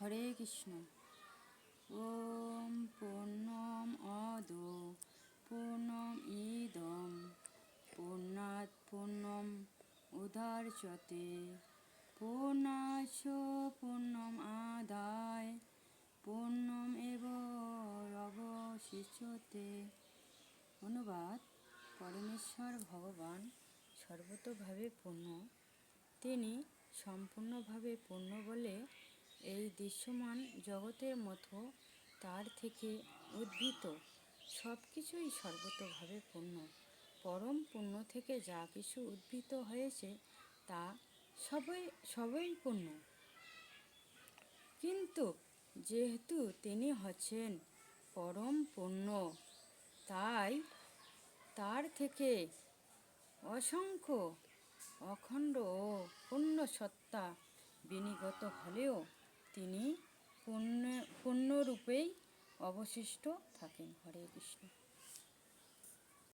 হরে কৃষ্ণ। ওম পূর্ণমদ পূর্ণমিদং পূর্ণাৎ পূর্ণম উদাচ্যতে পূর্ণস্য পূর্ণমাদায় পূর্ণমেবাবশিষ্যতে। অনুবাদ: পরমেশ্বর ভগবান সর্বতোভাবে পূর্ণ। তিনি সম্পূর্ণভাবে পূর্ণ বলে এই দৃশ্যমান জগতের মতো তার থেকে উদ্ভূত সব কিছুই সর্বতোভাবে পূর্ণ। পরম পূর্ণ থেকে যা কিছু উদ্ভূত হয়েছে তা সবই পূর্ণ। কিন্তু যেহেতু তিনি হচ্ছেন পরম পূর্ণ, তাই তার থেকে অসংখ্য অখণ্ড ও পূর্ণ সত্তা বিনির্গত হলেও তিনি পূর্ণরূপেই অবশিষ্ট থাকেন। হরে কৃষ্ণ।